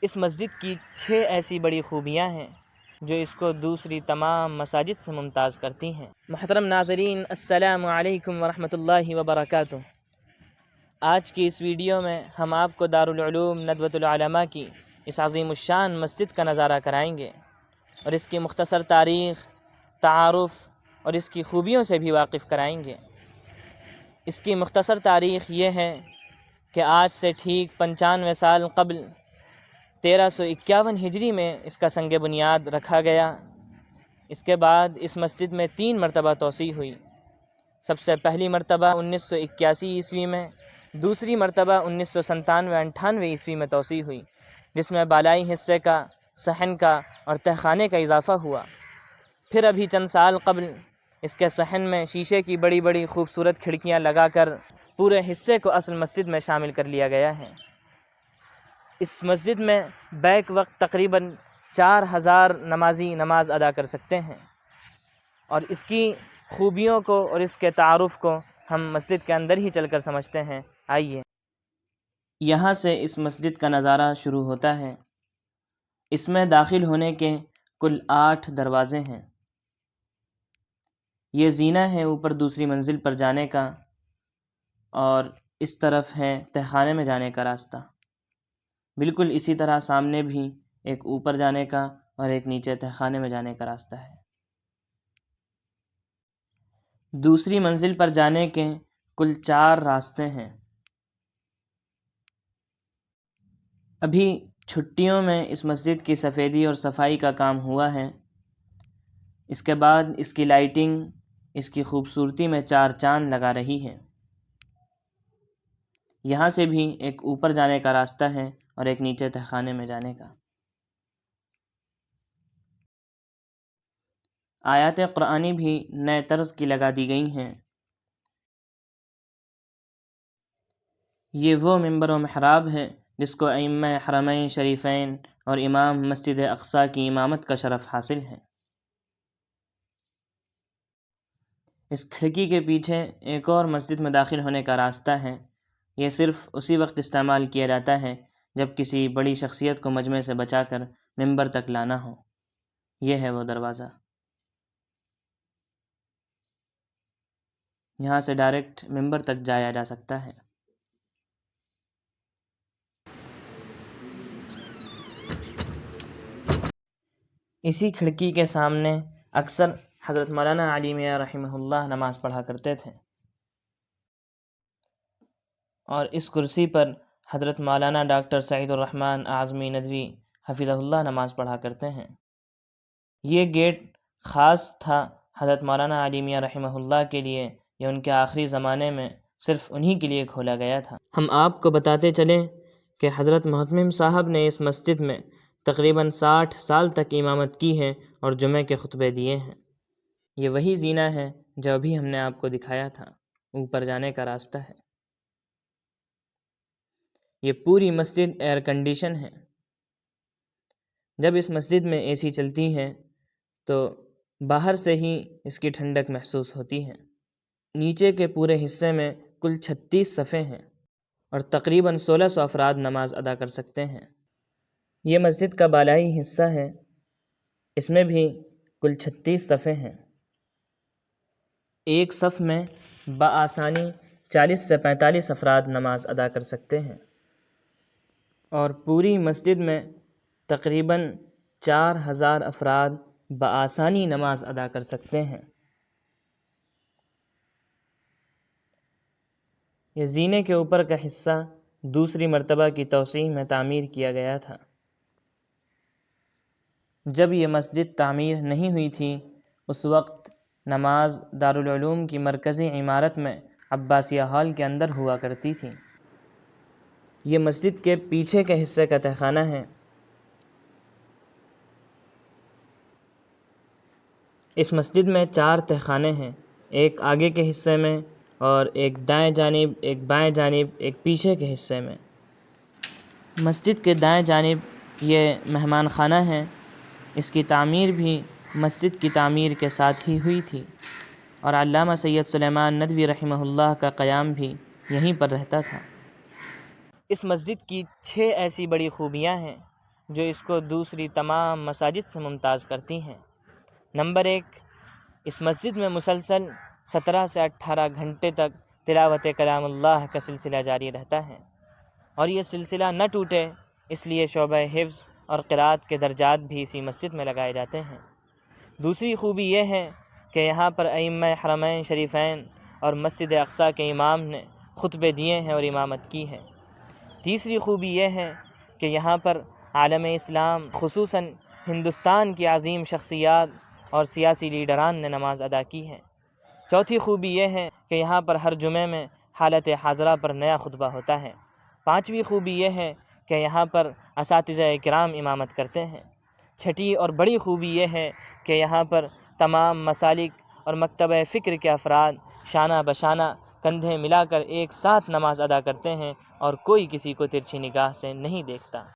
اس مسجد کی 6 ایسی بڑی خوبیاں ہیں جو اس کو دوسری تمام مساجد سے ممتاز کرتی ہیں۔ محترم ناظرین، السلام علیکم ورحمۃ اللہ وبرکاتہ۔ آج کی اس ویڈیو میں ہم آپ کو دارالعلوم ندوۃ العلماء کی اس عظیم الشان مسجد کا نظارہ کرائیں گے اور اس کی مختصر تاریخ، تعارف اور اس کی خوبیوں سے بھی واقف کرائیں گے۔ اس کی مختصر تاریخ یہ ہے کہ آج سے ٹھیک 95 سال قبل 1351 ہجری میں اس کا سنگ بنیاد رکھا گیا۔ اس کے بعد اس مسجد میں 3 مرتبہ توسیع ہوئی۔ سب سے پہلی مرتبہ 1981 عیسوی میں، دوسری مرتبہ 1997-98 عیسوی میں توسیع ہوئی، جس میں بالائی حصے کا، صحن کا اور تہخانے کا اضافہ ہوا۔ پھر ابھی چند سال قبل اس کے صحن میں شیشے کی بڑی بڑی خوبصورت کھڑکیاں لگا کر پورے حصے کو اصل مسجد میں شامل کر لیا گیا ہے۔ اس مسجد میں بیک وقت تقریباً 4000 نمازی نماز ادا کر سکتے ہیں، اور اس کی خوبیوں کو اور اس کے تعارف کو ہم مسجد کے اندر ہی چل کر سمجھتے ہیں۔ آئیے، یہاں سے اس مسجد کا نظارہ شروع ہوتا ہے۔ اس میں داخل ہونے کے کل 8 دروازے ہیں۔ یہ زینہ ہے اوپر دوسری منزل پر جانے کا، اور اس طرف ہے تہخانے میں جانے کا راستہ۔ بالکل اسی طرح سامنے بھی ایک اوپر جانے کا اور ایک نیچے تہخانے میں جانے کا راستہ ہے۔ دوسری منزل پر جانے کے کل 4 راستے ہیں۔ ابھی چھٹیوں میں اس مسجد کی سفیدی اور صفائی کا کام ہوا ہے۔ اس کے بعد اس کی لائٹنگ اس کی خوبصورتی میں 4 چاند لگا رہی ہے۔ یہاں سے بھی ایک اوپر جانے کا راستہ ہے اور ایک نیچے تہخانے میں جانے کا۔ آیات قرآنی بھی نئے طرز کی لگا دی گئی ہیں۔ یہ وہ ممبر و محراب ہے جس کو ائمہ حرمین شریفین اور امام مسجد اقصیٰ کی امامت کا شرف حاصل ہے۔ اس کھڑکی کے پیچھے ایک اور مسجد میں داخل ہونے کا راستہ ہے۔ یہ صرف اسی وقت استعمال کیا جاتا ہے جب کسی بڑی شخصیت کو مجمع سے بچا کر ممبر تک لانا ہو۔ یہ ہے وہ دروازہ۔ یہاں سے ڈائریکٹ ممبر تک جایا جا سکتا ہے۔ اسی کھڑکی کے سامنے اکثر حضرت مولانا علی میاں رحمہ اللہ نماز پڑھا کرتے تھے، اور اس کرسی پر حضرت مولانا ڈاکٹر سعید الرحمن اعظمی ندوی حفظہ اللہ نماز پڑھا کرتے ہیں۔ یہ گیٹ خاص تھا حضرت مولانا علی میاں رحمہ اللہ کے لیے، یہ ان کے آخری زمانے میں صرف انہی کے لیے کھولا گیا تھا۔ ہم آپ کو بتاتے چلیں کہ حضرت محتمم صاحب نے اس مسجد میں تقریباً 60 سال تک امامت کی ہے اور جمعے کے خطبے دیے ہیں۔ یہ وہی زینہ ہے جو ابھی ہم نے آپ کو دکھایا تھا، اوپر جانے کا راستہ ہے۔ یہ پوری مسجد ایئر کنڈیشن ہے۔ جب اس مسجد میں اے سی چلتی ہے تو باہر سے ہی اس کی ٹھنڈک محسوس ہوتی ہے۔ نیچے کے پورے حصے میں کل 36 صفیں ہیں اور تقریباً 1600 افراد نماز ادا کر سکتے ہیں۔ یہ مسجد کا بالائی حصہ ہے، اس میں بھی کل 36 صفیں ہیں۔ ایک صف میں بآسانی 40 سے 45 افراد نماز ادا کر سکتے ہیں، اور پوری مسجد میں تقریباً 4000 افراد بآسانی نماز ادا کر سکتے ہیں۔ یہ زینے کے اوپر کا حصہ دوسری مرتبہ کی توسیع میں تعمیر کیا گیا تھا۔ جب یہ مسجد تعمیر نہیں ہوئی تھی اس وقت نماز دارالعلوم کی مرکزی عمارت میں عباسیہ ہال کے اندر ہوا کرتی تھی۔ یہ مسجد کے پیچھے کے حصے کا تہخانہ ہے۔ اس مسجد میں 4 تہخانے ہیں، ایک آگے کے حصے میں اور ایک دائیں جانب، ایک بائیں جانب، ایک پیچھے کے حصے میں۔ مسجد کے دائیں جانب یہ مہمان خانہ ہے۔ اس کی تعمیر بھی مسجد کی تعمیر کے ساتھ ہی ہوئی تھی، اور علامہ سید سلیمان ندوی رحمہ اللہ کا قیام بھی یہیں پر رہتا تھا۔ اس مسجد کی 6 ایسی بڑی خوبیاں ہیں جو اس کو دوسری تمام مساجد سے ممتاز کرتی ہیں۔ نمبر 1، اس مسجد میں مسلسل 17 سے 18 گھنٹے تک تلاوت کلام اللہ کا سلسلہ جاری رہتا ہے، اور یہ سلسلہ نہ ٹوٹے اس لیے شعبہ حفظ اور قرأت کے درجات بھی اسی مسجد میں لگائے جاتے ہیں۔ دوسری خوبی یہ ہے کہ یہاں پر ائمہ حرمین شریفین اور مسجد اقصیٰ کے امام نے خطبے دیے ہیں اور امامت کی ہے۔ تیسری خوبی یہ ہے کہ یہاں پر عالم اسلام خصوصاً ہندوستان کی عظیم شخصیات اور سیاسی لیڈران نے نماز ادا کی ہے۔ چوتھی خوبی یہ ہے کہ یہاں پر ہر جمعے میں حالت حاضرہ پر نیا خطبہ ہوتا ہے۔ پانچویں خوبی یہ ہے کہ یہاں پر اساتذہ کرام امامت کرتے ہیں۔ چھٹی اور بڑی خوبی یہ ہے کہ یہاں پر تمام مسالک اور مکتبہ فکر کے افراد شانہ بشانہ کندھے ملا کر ایک ساتھ نماز ادا کرتے ہیں اور کوئی کسی کو ترچھی نگاہ سے نہیں دیکھتا۔